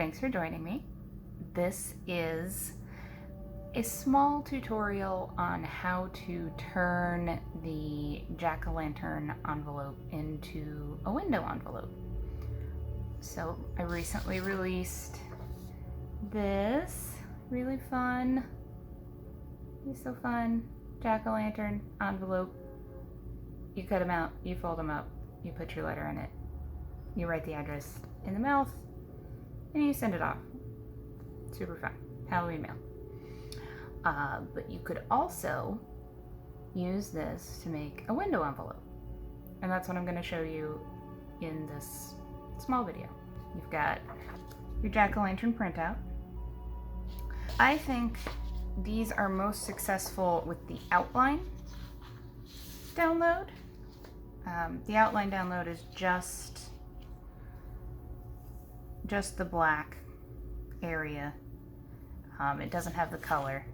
Thanks for joining me. This is a small tutorial on how to turn the Jackolantern envelope into a window envelope. So I recently released this really fun, he's so fun, Jackolantern envelope. You cut them out, you fold them up, you put your letter in it, you write the address in the mouth, and you send it off. Super fun. Halloween mail. But you could also use this to make a window envelope. And that's what I'm going to show you in this small video. You've got your Jack-o'-lantern printout. I think these are most successful with the outline download. The outline download is just the black area. It doesn't have the color.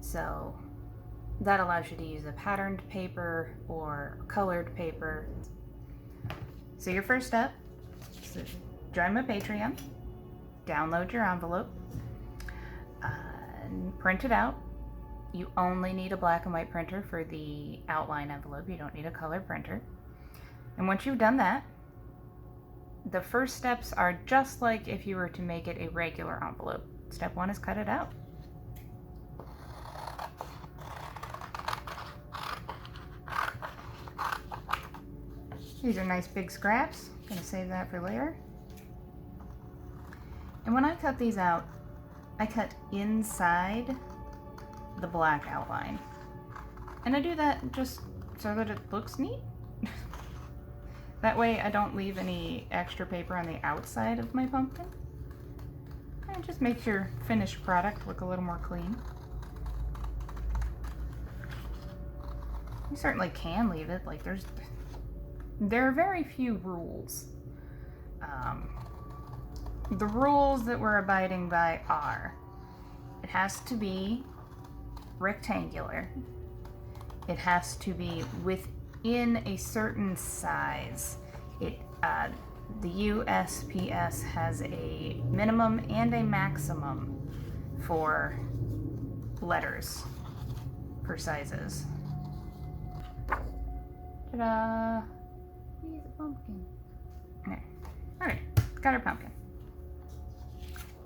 So that allows you to use a patterned paper or colored paper. So your first step is to join my Patreon, download your envelope, and print it out. You only need a black and white printer for the outline envelope. You don't need a color printer. And once you've done that, the first steps are just like if you were to make it a regular envelope. Step one is cut it out. These are nice big scraps. I'm gonna save that for later. And when I cut these out, I cut inside the black outline. And I do that just so that it looks neat. That way I don't leave any extra paper on the outside of my pumpkin. And it just makes your finished product look a little more clean. You certainly can leave it, like there are very few rules. The rules that we're abiding by are, it has to be rectangular. It has to be within a certain size. The USPS has a minimum and a maximum for letters, for sizes. Ta-da! He's a pumpkin. Okay. Alright, got our pumpkin.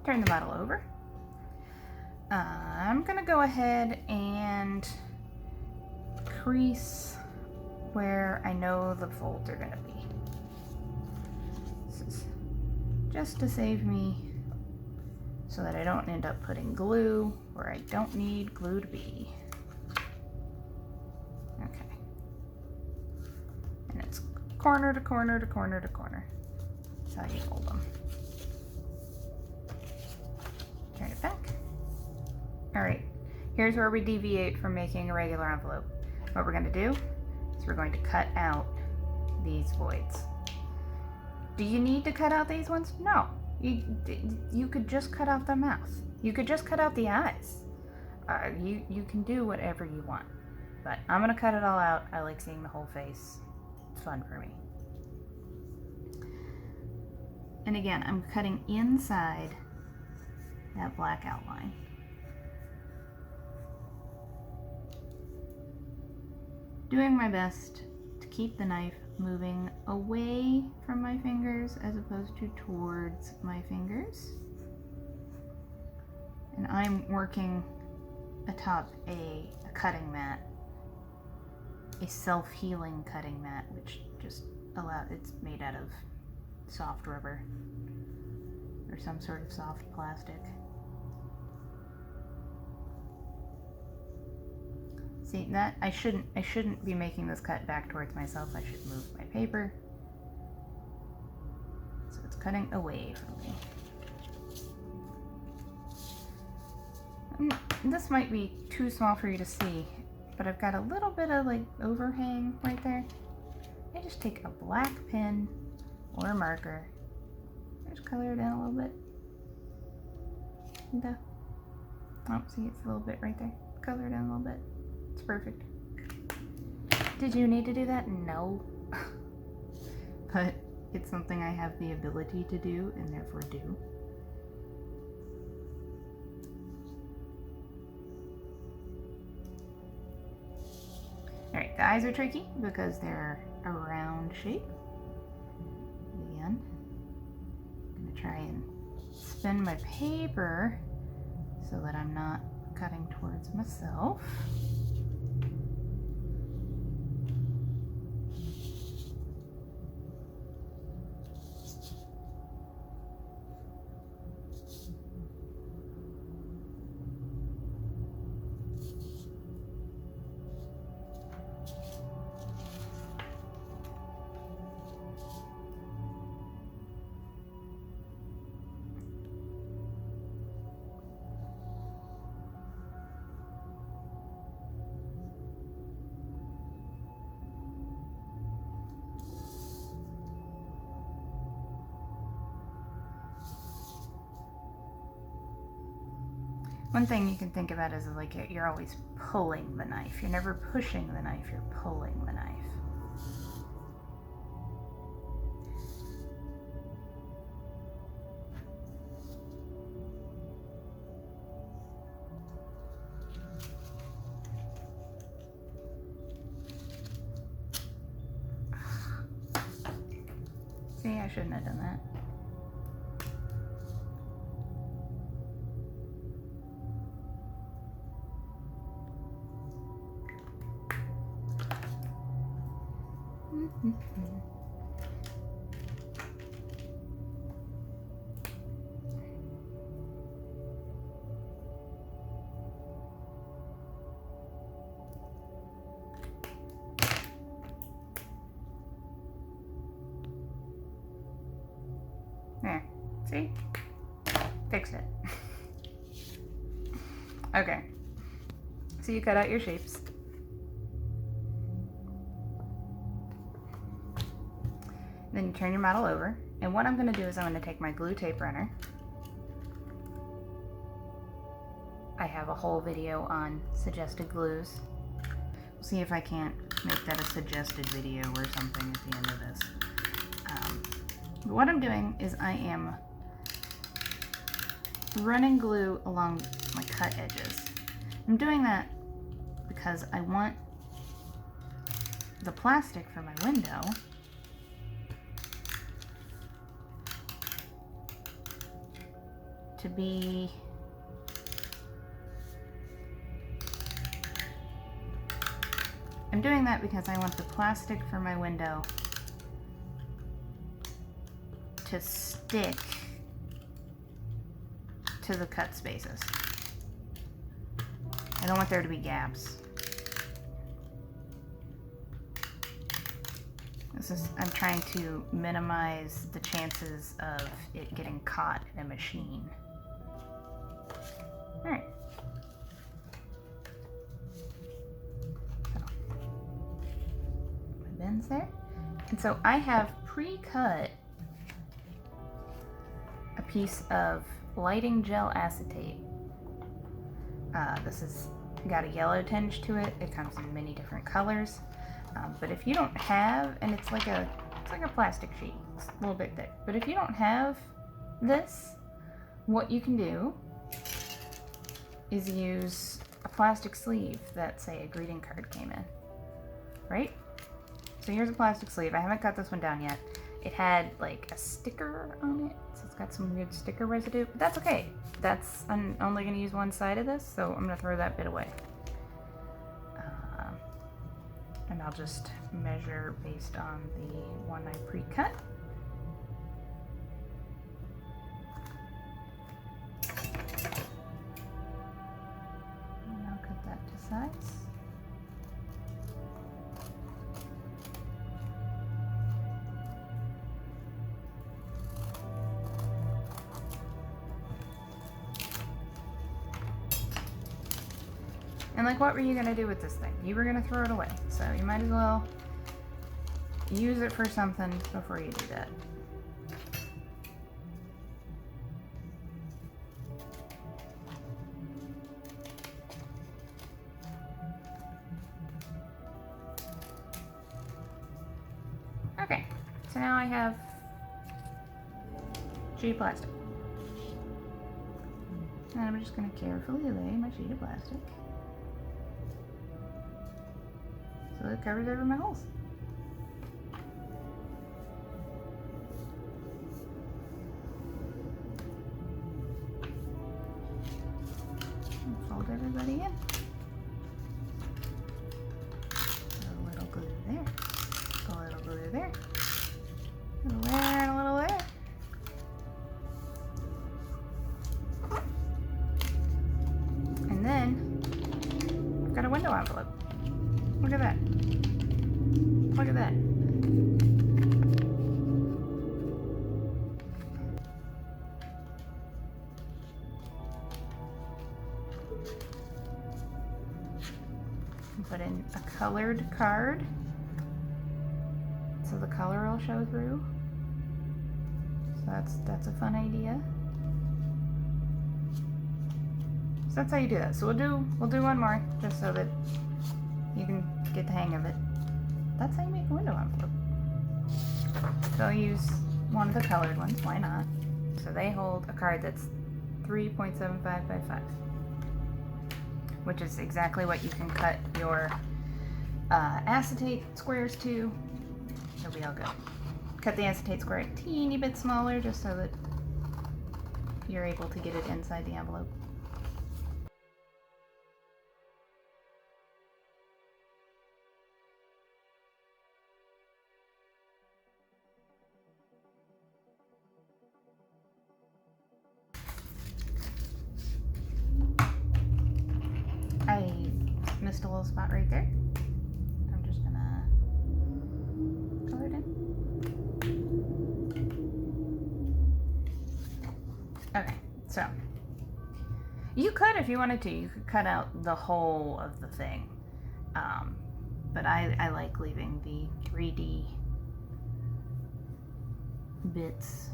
Turn the model over. I'm gonna go ahead and crease where I know the folds are gonna be. This is just to save me so that I don't end up putting glue where I don't need glue to be. Okay. And it's corner to corner to corner to corner. That's how you fold them. Turn it back. Alright, here's where we deviate from making a regular envelope. What we're going to do is we're going to cut out these voids. Do you need to cut out these ones? No. You could just cut out the mouth. You could just cut out the eyes. You can do whatever you want. But I'm going to cut it all out. I like seeing the whole face. It's fun for me. And again, I'm cutting inside that black outline. Doing my best to keep the knife moving away from my fingers as opposed to towards my fingers. And I'm working atop a cutting mat, a self-healing cutting mat, which just it's made out of soft rubber or some sort of soft plastic. See that I shouldn't be making this cut back towards myself. I should move my paper. So it's cutting away from me. And this might be too small for you to see, but I've got a little bit of like overhang right there. I just take a black pen or a marker. Just color it in a little bit. Oh, see, it's a little bit right there. Color it in a little bit. It's perfect. Did you need to do that? No. But It's something I have the ability to do and therefore do. Alright, the eyes are tricky because they're a round shape. Again, I'm going to try and spin my paper so that I'm not cutting towards myself. One thing you can think about is like you're always pulling the knife. You're never pushing the knife, you're pulling the knife. See, I shouldn't have done that. There, see? Fixed it. Okay, so you cut out your shapes. Then you turn your model over, and what I'm going to do is I'm going to take my glue tape runner. I have a whole video on suggested glues. We'll see if I can't make that a suggested video or something at the end of this. But what I'm doing is I am running glue along my cut edges. I'm doing that because I want the plastic for my window to be I'm doing that because I want the plastic for my window to stick to the cut spaces. I don't want there to be gaps. I'm trying to minimize the chances of it getting caught in a machine. Alright. So, my bin's there. And so I have pre-cut a piece of lighting gel acetate. This has got a yellow tinge to it. It comes in many different colors. But if you don't have, and it's like a plastic sheet, it's a little bit thick. But if you don't have this, what you can do is use a plastic sleeve that, say, a greeting card came in, right? So here's a plastic sleeve. I haven't cut this one down yet. It had like a sticker on it, so it's got some weird sticker residue, but that's okay. I'm only gonna use one side of this, so I'm gonna throw that bit away. And I'll just measure based on the one I pre-cut. And I'll cut that to size. And like, what were you gonna do with this thing? You were gonna throw it away, so you might as well use it for something before you do that. Okay, so now I have sheet of plastic. And I'm just going to carefully lay my sheet of plastic so it covers over my holes. And fold everybody in. A little glue there, a little glue there, a little there and a little there. And then I've got a window envelope. Look at that. Look at that. Put in a colored card so the color will show through. So that's a fun idea. So that's how you do that. So we'll do one more just so that you can get the hang of it. That's how you make a window envelope. So I'll use one of the colored ones, why not? So they hold a card that's 3.75 by 5, which is exactly what you can cut your acetate squares to. It'll be all good. Cut the acetate square a teeny bit smaller just so that you're able to get it inside the envelope. I missed a little spot right there. I'm just gonna color it in. Okay, so you could, if you wanted to, you could cut out the whole of the thing. But I like leaving the 3D bits.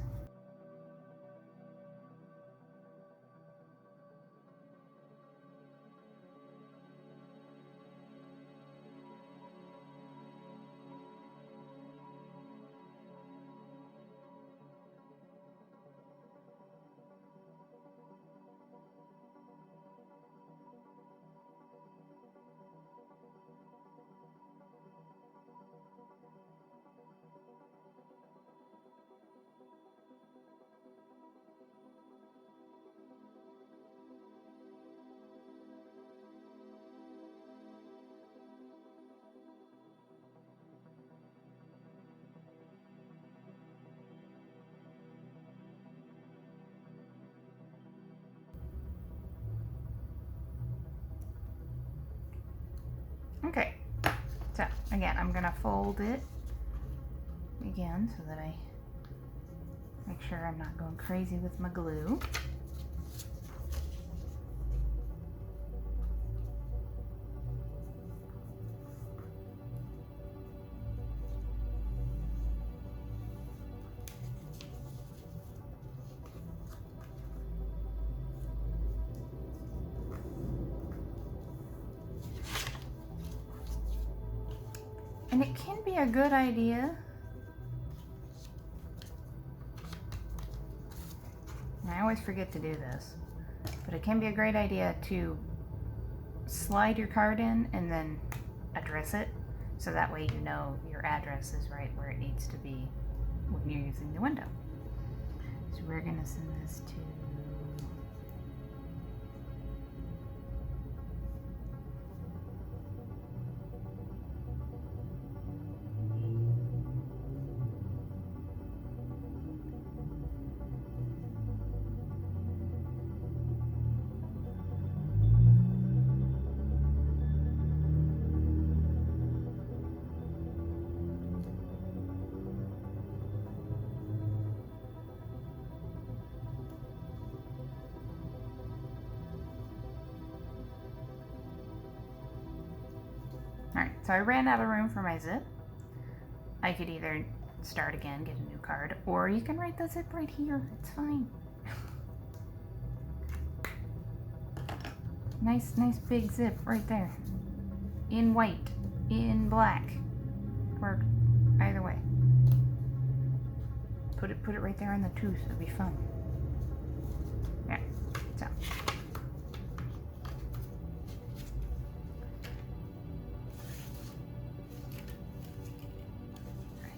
Okay, so again, I'm gonna fold it again so that I make sure I'm not going crazy with my glue. And it can be a good idea, and I always forget to do this, but it can be a great idea to slide your card in and then address it, so that way you know your address is right where it needs to be when you're using the window. So we're going to send this to Alright, so I ran out of room for my zip. I could either start again, get a new card, or you can write the zip right here. It's fine. Nice big zip right there. In white, in black, or either way. put it right there on the tooth. It'd be fun. Yeah. So.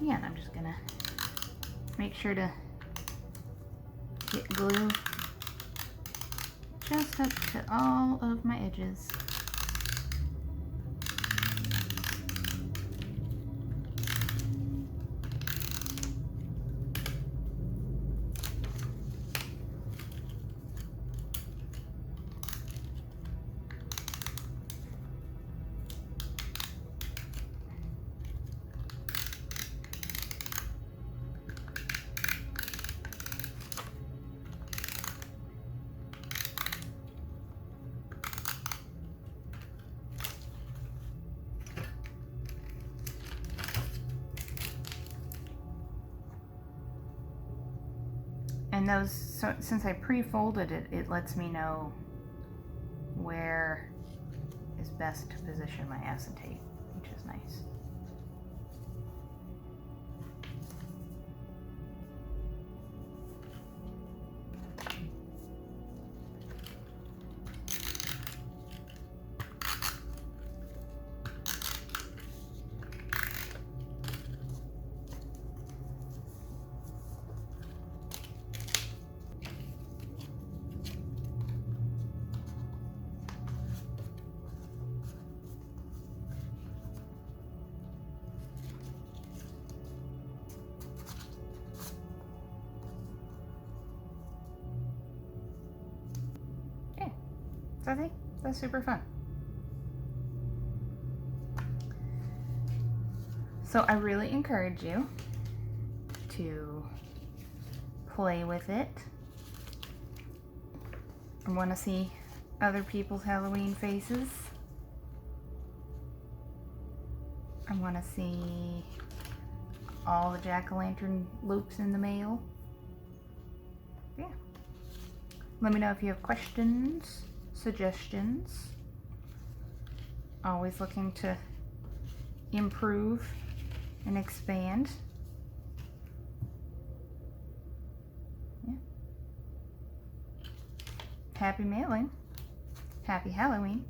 Yeah, and I'm just gonna make sure to get glue just up to all of my edges. And those, so since I pre-folded it, it lets me know where is best to position my acetate, which is nice. So I think that's super fun. So I really encourage you to play with it. I want to see other people's Halloween faces. I want to see all the jack-o'-lantern loops in the mail. Yeah. Let me know if you have questions, suggestions. Always looking to improve and expand. Yeah. Happy mailing. Happy Halloween.